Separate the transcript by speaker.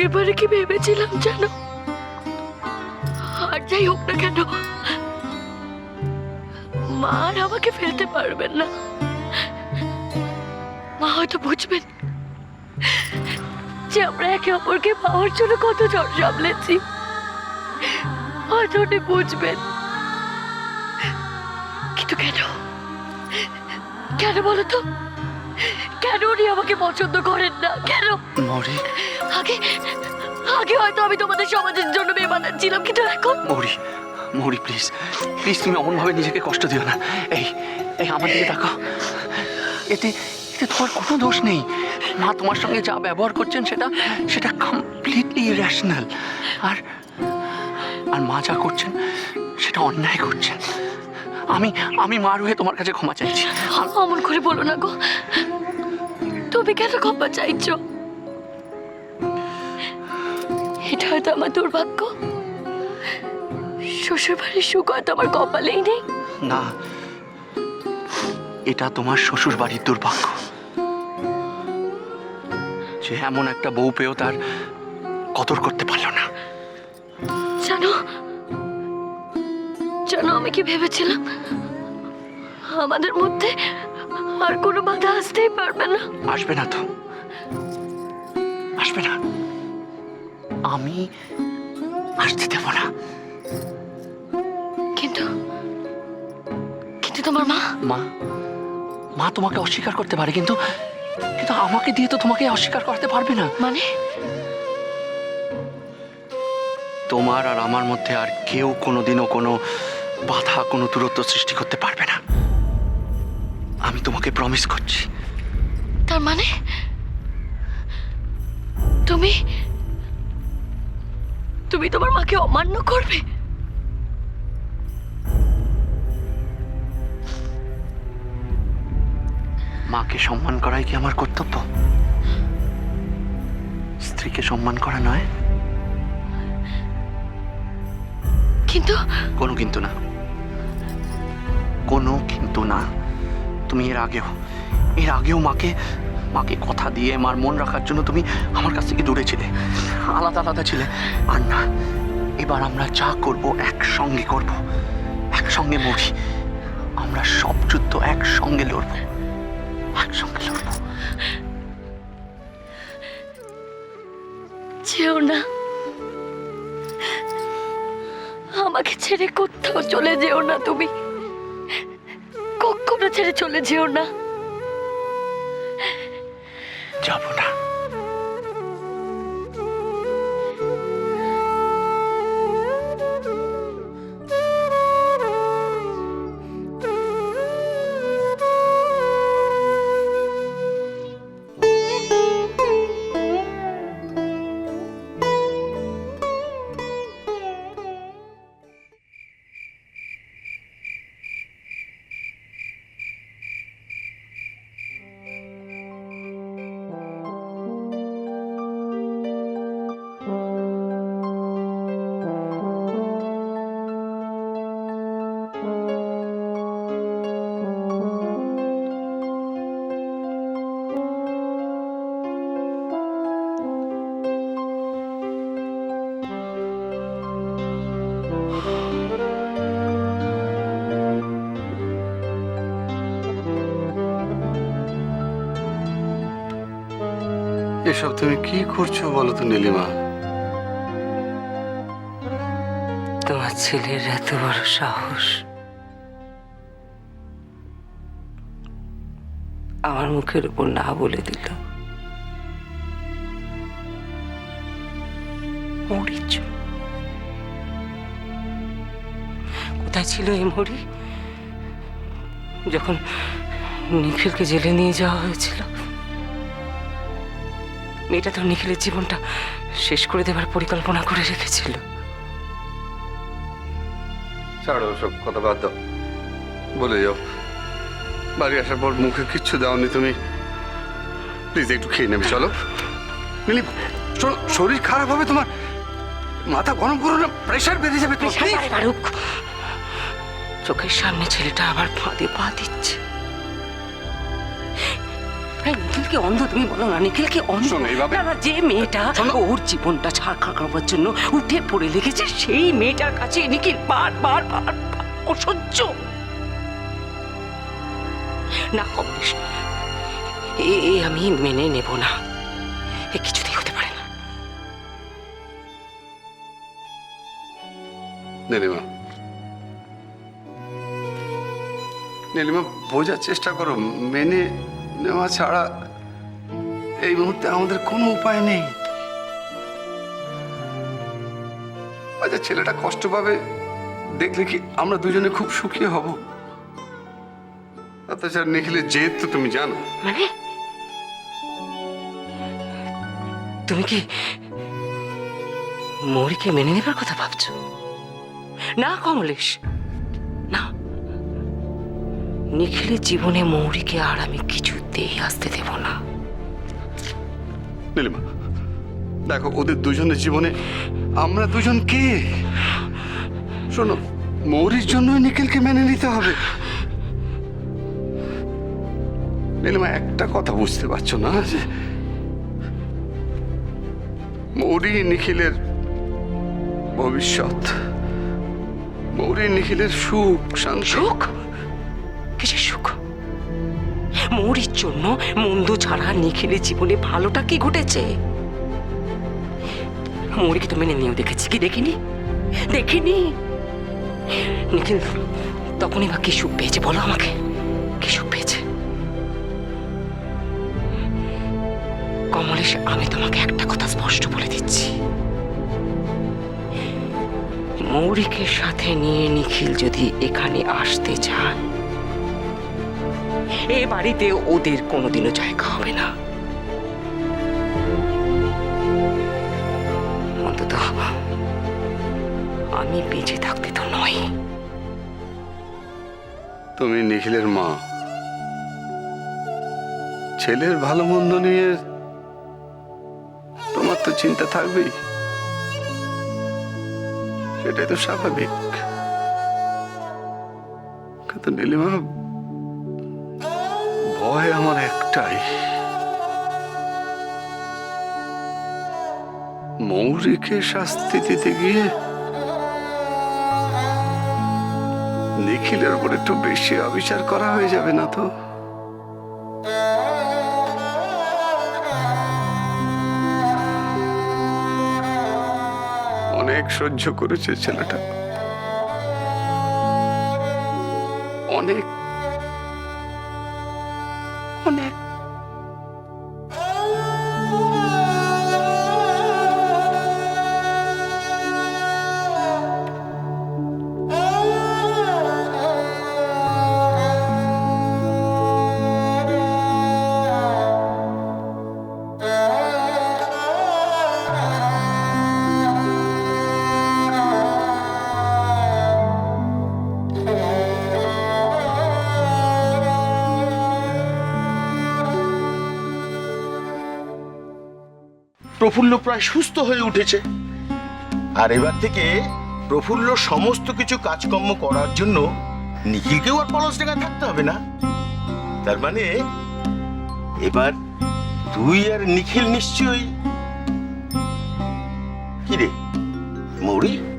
Speaker 1: আগের বারে কি ভেবেছিলাম জানো, আর যাই হোক না কেন মা আর আমাকে ফেলতে পারবেন না। মা হয়তো বুঝবেন যে আমরা একে অপরকে পাওয়ার জন্য কত ঝড় সামলেছি, হয়তো উনি বুঝবেন। কিন্তু কেন কেন বলো তো, কেন উনি আমাকে পছন্দ করেন না? কেন?
Speaker 2: মৌরি,
Speaker 1: আগে আগে হয়তো আমি তোমাদের সমাজের জন্য মেয়ে বানাচ্ছিলাম, কিন্তু এখন
Speaker 2: মৌরি, মৌরি প্লিজ প্লিজ তুমি অমন ভাবে নিজেকে কষ্ট দিও না। এই এই আমার দিকে তাকাও। এতে এতে তোমার কোনো দোষ নেই। মা তোমার সঙ্গে যা ব্যবহার করছেন সেটা সেটা কমপ্লিটলি ইরেশনাল। আর আর মা যা করছেন সেটা অন্যায় করছেন। আমি আমি মার হয়ে তোমার কাছে ক্ষমা চাইছি।
Speaker 1: অমন করে বলো না গো, তুমি কেন ক্ষমা চাইছো? এটা হয়তো আমার দুর্ভাগ্য, শ্বশুর বাড়ির সুখ হয়তো আমার কপালেই নেই।
Speaker 2: না, এটা তোমার শ্বশুর বাড়ির দুর্ভাগ্য যে এমন একটা বউ পেয়েও তার কদর করতে পারলো না।
Speaker 1: জানো জানো আমি কি ভেবেছিলাম, আমাদের মধ্যে আর কোনো বাধা আসতেই পারবে না।
Speaker 2: আসবে না তো, আসবে না। আমি আসতে দেব না।
Speaker 1: কিন্তু কিন্তু তোমার মা
Speaker 2: মা মা তোমাকে অস্বীকার করতে পারে, কিন্তু কিন্তু আমাকে দিয়ে তো তোমাকে অস্বীকার করতে পারবে না।
Speaker 1: মানে
Speaker 2: তোমার আর আমার মধ্যে আর কেউ কোনোদিনও কোনো বাধা, কোনো দূরত্ব সৃষ্টি করতে পারবে না। আমি তোমাকে প্রমিস করছি।
Speaker 1: তার মানে তুমি তুমি তোমার মাকে অমান্য করবে?
Speaker 2: মাকে সম্মান করাই কি আমার কর্তব্য? স্ত্রীকে সম্মান করা নয়?
Speaker 1: কিন্তু
Speaker 2: কোনো কিন্তু না, কোনো কিন্তু না। তুমি এর আগেও মাকে মাকে কথা দিয়ে মার মন রাখার জন্য তুমি আমার কাছ থেকে দূরে ছিলে, আলাদা আলাদা ছিলে। আর না, এবার আমরা যা করব একসঙ্গে করব, একসঙ্গে মরি। আমরা সব যুদ্ধ একসঙ্গে লড়ব, একসঙ্গে লড়ব।
Speaker 1: যেও না, আমাকে ছেড়ে কোথাও চলে যেও না। তুমি কখনো ছেড়ে চলে যেও না।
Speaker 2: যাব না।
Speaker 3: এসব তুমি কি করছো বলো তো নীলিমা?
Speaker 4: তোমার ছেলের এত বড় সাহস, আমার মুখের উপর না বলে দিল। মরিচ কোথায় ছিল এই মরি যখন নিখিলকে জেলে নিয়ে যাওয়া হয়েছিল? মেয়েটা তো নিখিলের জীবনটা শেষ করে দেবার পরিকল্পনা করে রেখেছিল।
Speaker 3: ছাড়ো সব কথা, বাদ দাও, বলে যাও। বাড়ি আসার পর মুখে কিচ্ছু দাওনি তুমি। প্লিজ একটু খেয়ে নেবে, চলো। নীলি, শোনো, শরীর খারাপ হবে তোমার, মাথা গরম করো না, প্রেশার বেড়ে যাবে তোমার।
Speaker 4: ফারুক, চোখের সামনে ছেলেটা আবার ফাঁদে পা দিচ্ছে। এই নিখিল কি অন্ধ? তুমি বলো না, নিখিল কি অন্ধ?
Speaker 3: শোনো, এইভাবে-
Speaker 4: না না, যে মেয়েটা ওর জীবনটা ছাড়খাড় করবার জন্য উঠে পড়ে লেগেছে, সেই মেয়েটার কাছে নিখিল বার অসহ্য। না কমলেশ, এ আমি মেনে নেব না, এ কিছুতেই হতে পারে না।
Speaker 3: নীলিমা, নীলিমা বোঝার চেষ্টা করো, মেনে নেওয়া ছাড়া এই মুহূর্তে আমাদের কোনো উপায় নেই। আচ্ছা, ছেলেটা কষ্ট পাবে দেখলে কি আমরা দুজনে খুব সুখী হব? তাছাড়া নিখিলের জেদ তো তুমি জানো।
Speaker 4: মানে তুমি কি মৌরিকে মেনে নেবার কথা ভাবছো? না কমলেশ, না, নিখিলের জীবনে মৌরিকে আর আমি কিছুতেই আসতে দেব না।
Speaker 3: নীলিমা দেখো, ওদের দুজনের জীবনে আমরা দুজন কে? শোনো, মৌরির জন্যই নিখিলকে মেনে নিতে হবে। নীলিমা, একটা কথা বুঝতে পারছো না যে মৌরি নিখিলের ভবিষ্যৎ, মৌরি নিখিলের সুখ শান্তি।
Speaker 4: সুখ? কিসের সুখ? মৌরির জন্য মন্দ ছাড়া নিখিলের জীবনে ভালোটা কি ঘটেছে? মৌরিকে তো মেনে নিয়েও দেখেছি, কি দেখিনি? নিখিল তখনই বা কি সুখ পেয়েছে বলো আমাকে, কি সুখ পেয়েছে? কমলেশ, আমি তোমাকে একটা কথা স্পষ্ট বলে দিচ্ছি, মৌরিকে সাথে নিয়ে নিখিল যদি এখানে আসতে চায়, এ বাড়িতে ওদের কোনোদিনও জায়গা হবে না। অন্তত আমি বেঁচে থাকতে তো নয়।
Speaker 3: তুমি নিখিলের মা, ছেলের ভালো মন্দ নিয়ে তোমার তো চিন্তা থাকবেই, সেটাই তো স্বাভাবিক। কিন্তু নীলিমা, ভয় আমার একটাই, মৌরিকে শাস্তি দিতে গিয়ে নিখিলের উপর একটু বেশি অবিচার করা হয়ে যাবে না তো? অনেক সহ্য করেছে ছেলেটা, অনেক অনেক।
Speaker 5: প্রফুল্ল প্রায় সুস্থ হয়ে উঠেছে, আর এবার থেকে প্রফুল্ল সমস্ত কিছু কাজকর্ম করার জন্য নিখিলকেও আর পলস ডেকে থাকতে হবে না। তার মানে এবার তুই আর নিখিল নিশ্চয়ই, কি রে মৌরি,